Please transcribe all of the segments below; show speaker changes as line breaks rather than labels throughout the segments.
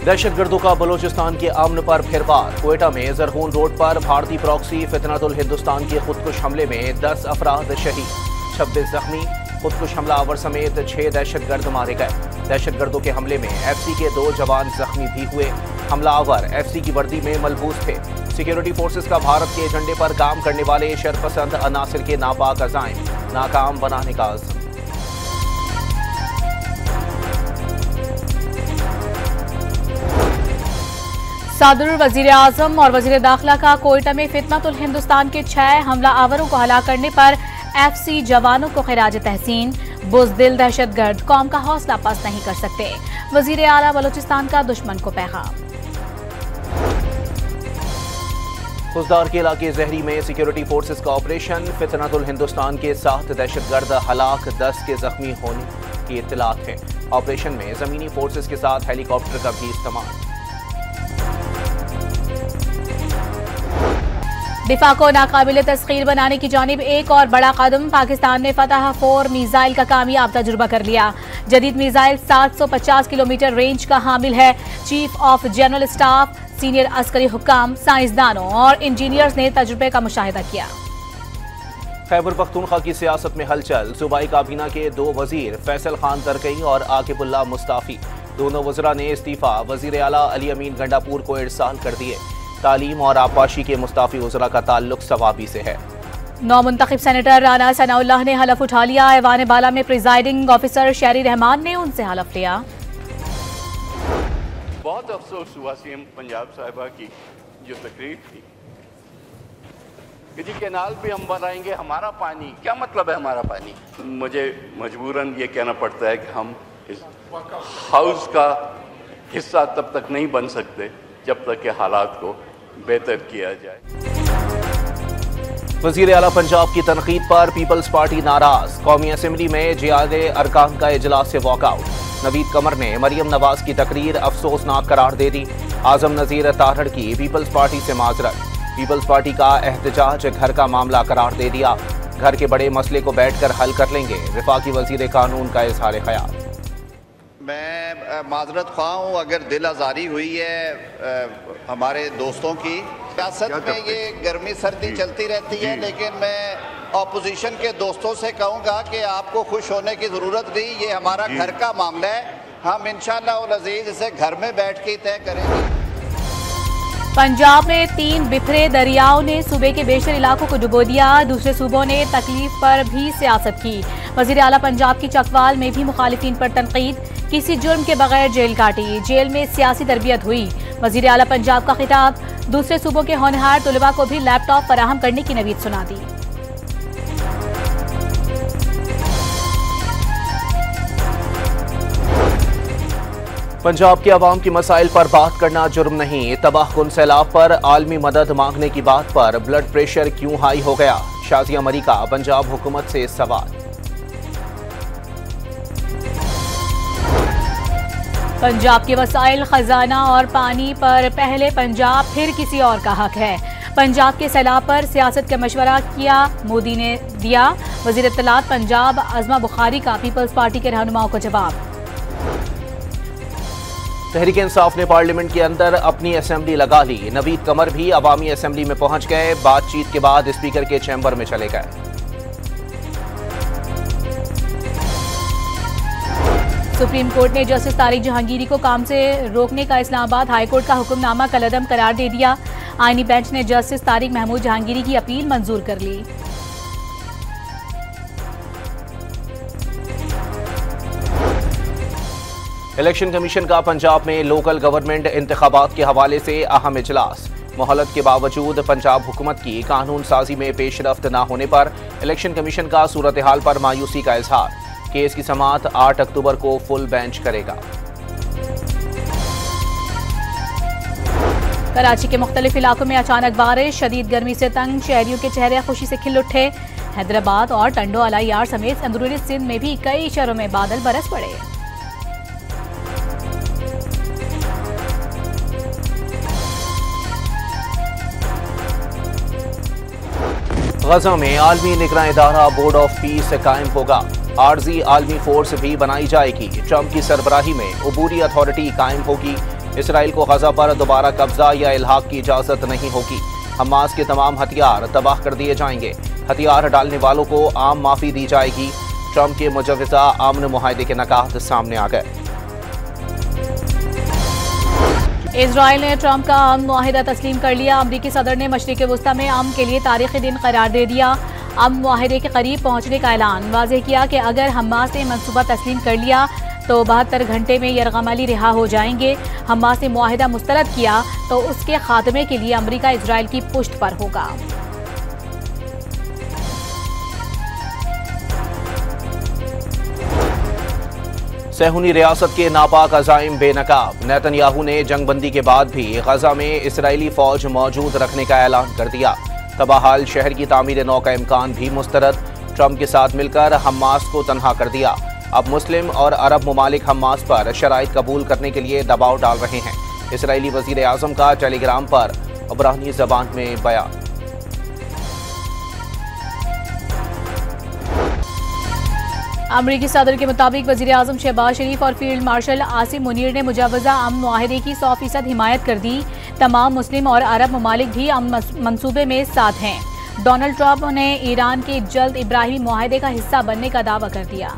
दहशतगर्दों का बलोचिस्तान के अमन पर फिर वार। क्वेटा में जरहून रोड पर भारतीय प्रॉक्सी फितनतुल हिंदुस्तान के खुदकुश हमले में 10 अफराद शहीद, 26 जख्मी। खुदकुश हमलावर समेत 6 दहशतगर्द मारे गए। दहशतगर्दों के हमले में एफसी के 2 जवान जख्मी भी हुए। हमलावर एफसी की वर्दी में मलबूस थे। सिक्योरिटी फोर्सेस का भारत के एजेंडे पर काम करने वाले शरपसंद अनासिर के नापाक अज़ाइम नाकाम बनाने का अज़्म।
सदर, वजीर आजम और वजीर दाखिला का कोयटा में फितनतुल हिंदुस्तान के 6 हमला आवरों को हलाक करने पर एफसी जवानों को खिराज तहसीन। बुज़दिल दहशतगर्द कौम का हौसला पस्त नहीं कर सकते, वजीर आला बलोचिस्तान का दुश्मन को पैगाम।
खुजदार के इलाके जहरी में सिक्योरिटी फोर्सेस का ऑपरेशन। फितनतुल हिंदुस्तान के 7 दहशतगर्द हलाक, 10 के जख्मी होने की इत्तलात है। ऑपरेशन में जमीनी फोर्सेस के साथ हेलीकॉप्टर का भी इस्तेमाल।
दिफा को नाकाबिल तस्खीर बनाने की जानिब एक और बड़ा कदम। पाकिस्तान ने फतह 4 मिसाइल का कामयाब तजुर्बा कर लिया। जदीद मिसाइल 750 किलोमीटर रेंज का हामिल है। Chief of general staff, senior अस्करी हुक्काम, साइंसदानों और इंजीनियर्स ने तजुर्बे का मुशाहिदा किया।
खैबर पख्तूनख्वा की सियासत में हलचल। सूबाई काबीना के 2 वजीर फैसल खान तरकई और आकिबुल्लाह मुस्ताफी, दोनों वज़रा ने इस्तीफा वजीर आला अली अमीन गंडापुर को इरसाल कर दिए। तालीम और आबपाशी के मुस्ताफी वज़रा का ताल्लुक सवाबी से है।
नौमुंतखब सेनेटर राना सनाउल्लाह ने हलफ उठा लिया। ऐवान बाला में प्रिजाइडिंग ऑफिसर शहरी रहमान ने उनसे हलफ लिया।
बहुत अफसोस हुआ सीएम पंजाब साहिबा की जो तकरीर थी कि जी कैनाल भी हम बनाएंगे, हमारा पानी। क्या मतलब है हमारा पानी? मुझे मजबूरन ये कहना पड़ता है कि हम इस हाउस का हिस्सा तब तक नहीं बन सकते जब तक के हालात को बेहतर किया जाए।
वज़ीर आला पंजाब की तनकीद पर पीपल्स पार्टी नाराज। कौमी असेंबली में जियादे अरकान का इजलास से वॉकआउट। नवीद कमर ने मरियम नवाज की तकरीर अफसोसनाक करार दे दी। आजम नज़ीर तारड़ की पीपल्स पार्टी से माजरत। पीपल्स पार्टी का एहतजाज घर का मामला करार दे दिया। घर के बड़े मसले को बैठकर हल कर लेंगे। वफाकी वज़ीर कानून का इजहार ख्याल।
मैं माजरत ख्वाह हूँ अगर दिल आज़ारी हुई है हमारे दोस्तों की। सियासत में ये गर्मी सर्दी चलती रहती है, लेकिन मैं ऑपोजिशन के दोस्तों से कहूँगा कि आपको खुश होने की ज़रूरत नहीं। ये हमारा घर का मामला है। हम इंशाअल्लाह उल अज़ीज़ इसे घर में बैठ के तय करेंगे।
पंजाब में 3 बिखरे दरियाओं ने सूबे के बेशतर इलाकों को डुबो दिया। दूसरे सूबों ने तकलीफ पर भी सियासत की। वज़ीर आला पंजाब की चकवाल में भी मुखालिफिन पर तनकीद। किसी जुर्म के बगैर जेल काटी, जेल में सियासी तरबियत हुई। वज़ीर आला पंजाब का खिताब। दूसरे सूबों के होनहार तलबा को भी लैपटॉप फराहम करने की नवीद सुना दी।
पंजाब के अवाम के मसाइल पर बात करना जुर्म नहीं। तबाहकुन सैलाब पर आलमी मदद मांगने की बात पर ब्लड प्रेशर क्यों हाई हो गया? शाजिया मरी का पंजाब हुकूमत से सवाल।
पंजाब के वसाइल, खजाना और पानी पर पहले पंजाब फिर किसी और का हक है। पंजाब के सैलाब पर सियासत का मशवरा किया, मोदी ने दिया। वज़ीर इत्तलात पंजाब आज़मा बुखारी का पीपल्स पार्टी के रहनुमाओं को जवाब।
तहरीक इंसाफ ने पार्लियामेंट के अंदर अपनी असेंबली लगा ली। नवीद कमर भी अवामी असेंबली में पहुंच गए। बातचीत के बाद स्पीकर के चैम्बर में चले गए।
सुप्रीम कोर्ट ने जस्टिस तारिक जहांगीरी को काम से रोकने का इस्लामाबाद हाईकोर्ट का हुक्मनामा कलअदम करार दे दिया। आईनी बेंच ने जस्टिस तारिक महमूद जहांगीरी की अपील मंजूर कर ली।
इलेक्शन कमीशन का पंजाब में लोकल गवर्नमेंट इंतखाबात के हवाले से अहम इजलास। मोहलत के बावजूद पंजाब हुकूमत की कानून साजी में पेशरफ्त न होने पर इलेक्शन कमीशन का सूरत हाल पर मायूसी का इजहार। केस की समाअत 8 अक्टूबर को फुल बेंच करेगा।
कराची के मुख्तलिफ इलाकों में अचानक बारिश, शदीद गर्मी से तंग शहरियों के चेहरे खुशी से खिल उठे। हैदराबाद और टंडो अलायार समेत अंदरूनी सिंध में भी कई शहरों में बादल बरस पड़े।
गजा में आलमी निगरान इदारा बोर्ड ऑफ पीस कायम होगा। आर्जी आलमी फोर्स भी बनाई जाएगी। ट्रंप की सरबराही में अबूरी अथॉरिटी कायम होगी। इसराइल को गजा पर दोबारा कब्जा या इल्हाक की इजाजत नहीं होगी। हमास के तमाम हथियार तबाह कर दिए जाएंगे। हथियार डालने वालों को आम माफी दी जाएगी। ट्रंप के मुजव्विज़ा अमन मुआहदे के नकात सामने आ गए।
इजराइल ने ट्रंप का अमन मुआहिदा तस्लीम कर लिया। अमरीकी सदर ने मशरिक़ वुस्ता में अमन के लिए तारीखी दिन करार दे दिया। अमन मुआहिदे के करीब पहुंचने का ऐलान वाज़ेह किया कि अगर हमास ने मंसूबा तस्लीम कर लिया तो 72 घंटे में यरगम अली रिहा हो जाएंगे। हमास ने मुआहिदा मुस्तरद किया तो उसके खात्मे के लिए अमरीका इजराइल की पुष्ट पर होगा।
सहूनी रियासत के नापाक अज़ाइम बेनकाब। नेतन्याहू ने जंगबंदी के बाद भी गजा में इसराइली फौज मौजूद रखने का ऐलान कर दिया। तबाहाल शहर की तामीर नौ का इम्कान भी मुस्तरद। ट्रंप के साथ मिलकर हमास को तनहा कर दिया। अब मुस्लिम और अरब ममालिक हमास पर शराइत कबूल करने के लिए दबाव डाल रहे हैं। इसराइली वज़ीर आज़म का टेलीग्राम पर इब्रानी ज़बान में बयान।
अमरीकी सदर के मुताबिक वज़ीर आज़म शहबाज शरीफ और फील्ड मार्शल आसिम मुनीर ने मुजव्वज़ा अमन मुआहिदे की 100% हिमायत कर दी। तमाम मुस्लिम और अरब ममालिक भी अमन मंसूबे में साथ हैं। डोनाल्ड ट्रंप ने ईरान के जल्द इब्राहिमी मुआहिदे का हिस्सा बनने का दावा कर दिया।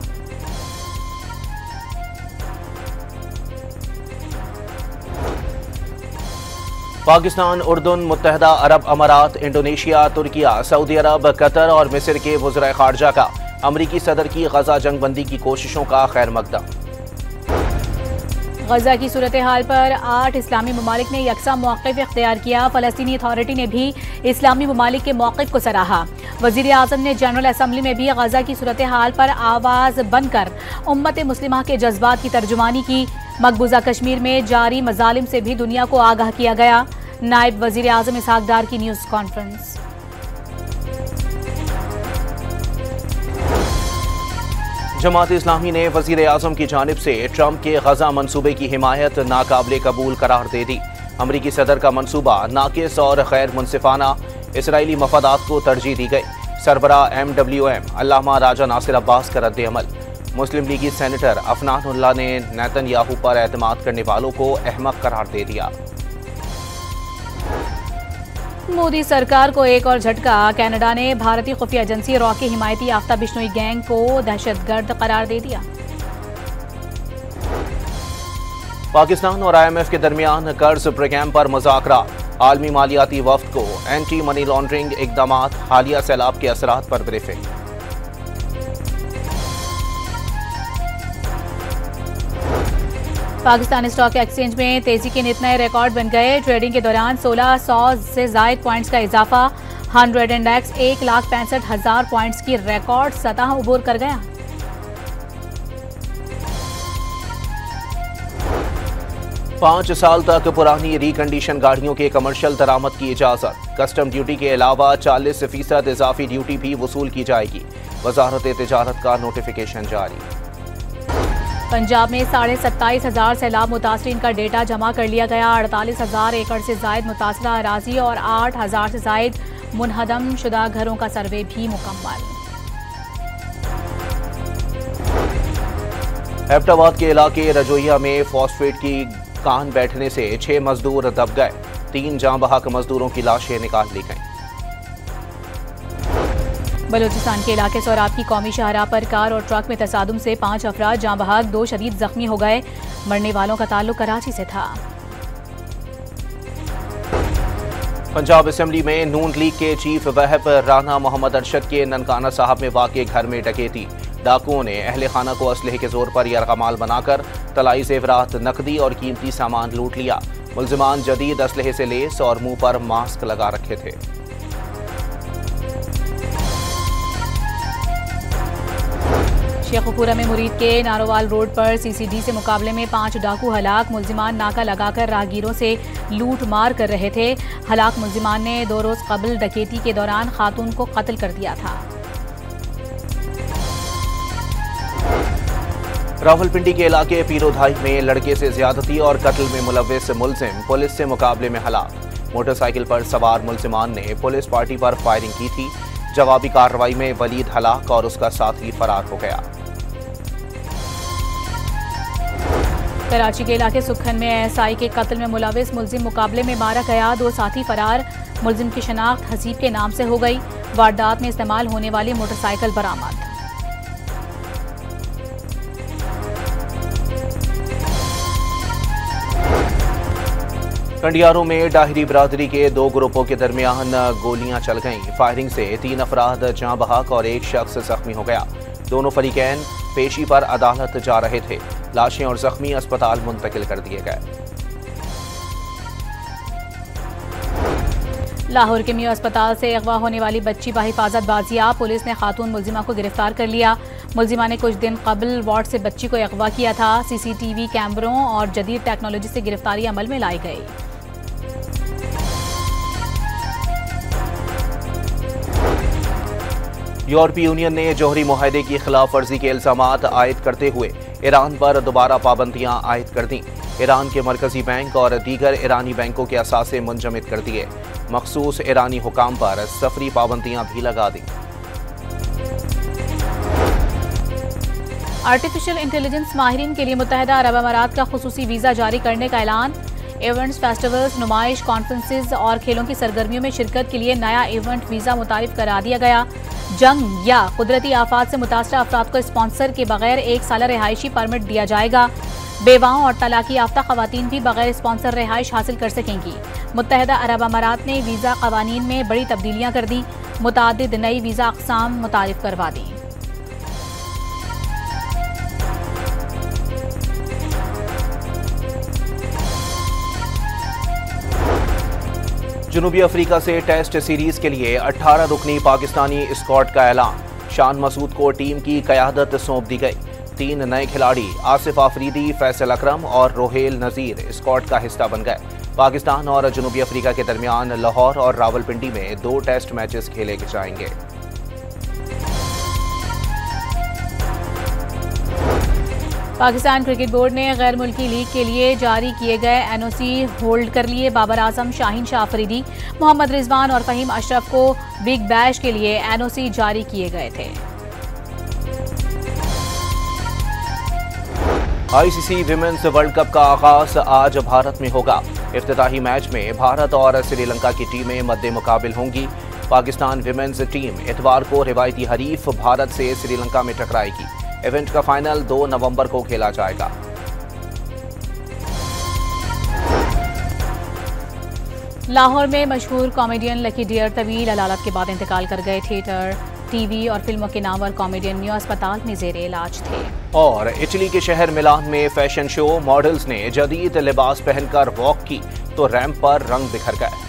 पाकिस्तान, उर्दून, मुत्तहदा अरब अमारात, इंडोनेशिया, तुर्किया, सऊदी अरब, कतर और मिस्र के वज़ीर ख़ारजा का अमरीकी सदर की गजा जंगबंदी की कोशिशों का खैर मकदम।
गजा की सूरत हाल पर 8 इस्लामी ममालिक ने यकसा मौक़िफ़ इख्तियार किया। फ़लस्तीनी अथॉरिटी ने भी इस्लामी ममालिक के मौक़िफ़ को सराहा। वज़ीर आज़म ने जनरल असम्बली में भी गजा की सूरत हाल पर आवाज़ बनकर उम्मत मुस्लिमा के जज्बात की तर्जुमानी की। मकबूजा कश्मीर में जारी मज़ालिम से भी दुनिया को आगाह किया गया। नायब वज़ीर आज़म इसहाक़ डार की न्यूज़ कॉन्फ्रेंस।
जमात इस्लामी ने वज़ीर आज़म की जानिब से ट्रंप के गजा मनसूबे की हिमायत नाकाबिले कबूल करार दे दी। अमरीकी सदर का मनसूबा नाकिस और गैर मुनसिफाना, इसराइली मफादात को तरजीह दी गई। सरबरा MWM अल्लामा राजा नासिर अब्बास का रद्द अमल। मुस्लिम लीगी सेनेटर अफनानुल्लाह ने नेतन्याहू पर एतमाद करने वालों को अहमक करार दे दिया।
मोदी सरकार को एक और झटका। कनाडा ने भारतीय खुफिया एजेंसी रॉ की हिमायती याफ्ता बिश्नोई गैंग को दहशतगर्द करार दे दिया।
पाकिस्तान और IMF के दरमियान कर्ज प्रोग्राम पर मुज़ाकरा। आलमी मालियाती वफ्द को एंटी मनी लॉन्ड्रिंग इक़दामात, हालिया सैलाब के असरात पर ब्रीफिंग।
पाकिस्तान स्टॉक एक्सचेंज में तेजी के नित नए रिकॉर्ड बन गए। ट्रेडिंग के दौरान 1600 से ज़ायद पॉइंट्स का इजाफा। 100 इंडेक्स 1,65,000 पॉइंट्स की रिकॉर्ड सतह उबूर कर गया।
पांच साल तक पुरानी रिकंडीशन गाड़ियों के कमर्शियल दरामद की इजाजत। कस्टम ड्यूटी के अलावा 40% इजाफी ड्यूटी भी वसूल की जाएगी। वजारत तिजारत का नोटिफिकेशन जारी।
पंजाब में 27,500 सैलाब मुतासरीन का डेटा जमा कर लिया गया। 48,000 एकड़ से जायद मुतासरा अराजी और 8,000 से जायद मुनहदम शुदा घरों का सर्वे भी मुकम्मल।
एबटाबाद के इलाके रजोइया में फॉस्फेट की कान बैठने से 6 मजदूर दब गए। 3 जाँ बहक मजदूरों की लाशें निकाल ली गईं।
बलूचिस्तान के इलाके सोराब की कौमी शाहराह पर कार और ट्रक में तसादुम से 5 अफराद जाँ बहक, 2 शदीद जख्मी हो गए। मरने वालों का ताल्लुक कराची से था।
पंजाब असेंबली में नून लीग के चीफ वहब राना मोहम्मद अरशद के ननकाना साहब में वाक़े घर में डकैती। डाकुओं ने अहले खाना को असलहे के जोर पर यरगमाल बनाकर तलाई जेवरात, नकदी और कीमती सामान लूट लिया। मुल्जिमान जदीद असलहे से लेस और मुंह पर मास्क लगा रखे थे।
शेखुपुरा में मुरीद के नारोवाल रोड पर CCD से मुकाबले में 5 डाकू हलाक। मुल्जिमान नाका लगाकर राहगीरों से लूट मार कर रहे थे। हलाक मुल्जिमान ने 2 रोज कबल डकैती के दौरान खातून को कत्ल कर दिया था।
रावलपिंडी के इलाके पीरोधाई में लड़के से ज्यादती और कत्ल में मुलव्विस मुल्जिम पुलिस से मुकाबले में हलाक। मोटरसाइकिल पर सवार मुल्जिमान ने पुलिस पार्टी पर फायरिंग की थी। जवाबी कार्रवाई में वलीद हलाक और उसका साथी फरार हो गया।
कराची के इलाके सुखन में एएसआई के कत्ल में मुलविस मुलजिम मुकाबले में मारा गया, 2 साथी फरार। मुलजिम की शनाख्त हसीब के नाम से हो गई। वारदात में इस्तेमाल होने वाली मोटरसाइकिल बरामद।
कंडियारों में डाहरी बरादरी के 2 ग्रुपों के दरमियान गोलियां चल गईं। फायरिंग से 3 अफराद जाँ बहक और 1 शख्स जख्मी हो गया। दोनों फरीकैन पेशी पर अदालत जा रहे थे। लाशें और जख्मी अस्पताल मुंतकिल कर दिए गए।
लाहौर के मियां अस्पताल से अगवा होने वाली बच्ची बाहिफाजत बाजियाब। पुलिस ने खातून मुलजिमा को गिरफ्तार कर लिया। मुलजिमा ने कुछ दिन कबल वार्ड से बच्ची को अगवा किया था। सीसीटीवी कैमरों और जदीद टेक्नोलॉजी से गिरफ्तारी अमल में लाई गई।
यूरोपीय यूनियन ने जौहरी मुआहदे की खिलाफ वर्जी के इल्जामात आयद करते हुए ईरान पर दोबारा पाबंदियां आयद कर दी। ईरान के मरकजी बैंक और दीगर ईरानी बैंकों के असासे मुंजमद कर दिए। मखसूस ईरानी हुकाम पर सफरी पाबंदियां भी लगा दी।
आर्टिफिशियल इंटेलिजेंस माहिरीन के लिए मुत्तहिदा अरब अमारात का खुसूसी वीजा जारी करने का ऐलान। इवेंट्स, फेस्टिवल्स, नुमाइश, कॉन्फ्रेंसेज और खेलों की सरगर्मियों में शिरकत के लिए नया इवेंट वीजा मुतारिफ करा दिया गया। जंग या कुदरती आफात से मुतासरा अफराद को स्पॉन्सर के बगैर 1 साल रिहायशी परमिट दिया जाएगा। बेवाओं और तलाकी याफ्ता खवातीन भी बगैर स्पॉन्सर रिहाइश हासिल कर सकेंगी। मुत्तहिदा अरब अमारात ने वीजा कवानीन में बड़ी तब्दीलियां कर दी। मुतादिद नई वीजा अक़साम मुतारिफ करवा दी।
जनूबी अफ्रीका से टेस्ट सीरीज के लिए 18 रुकनी पाकिस्तानी स्क्वाड का ऐलान। शान मसूद को टीम की क़यादत सौंप दी गई। 3 नए खिलाड़ी आसिफ आफरीदी, फैसल अकरम और रोहेल नज़ीर स्क्वाड का हिस्सा बन गए। पाकिस्तान और जनूबी अफ्रीका के दरमियान लाहौर और रावलपिंडी में 2 टेस्ट मैचेस खेले जाएंगे।
पाकिस्तान क्रिकेट बोर्ड ने गैर मुल्की लीग के लिए जारी किए गए एनओसी होल्ड कर लिए। बाबर आजम, शाहीन शाह अफरीदी, मोहम्मद रिजवान और फहीम अशरफ को बिग बैश के लिए एनओसी जारी किए गए थे।
आईसीसी विमेंस वर्ल्ड कप का आगाज आज भारत में होगा। इफ्तिताही मैच में भारत और श्रीलंका की टीमें मद्दे मुकाबिल होंगी। पाकिस्तान विमेंस टीम इतवार को रिवायती हरीफ भारत से श्रीलंका में टकराएगी। इवेंट का फाइनल 2 नवंबर को खेला जाएगा।
लाहौर में मशहूर कॉमेडियन लकी डियर तवील अलालत के बाद इंतकाल कर गए। थिएटर, टीवी और फिल्मों के नामवर कॉमेडियन मियां अस्पताल में जेर इलाज थे।
और इटली के शहर मिलान में फैशन शो, मॉडल्स ने जदीद लिबास पहनकर वॉक की तो रैंप पर रंग बिखर गए।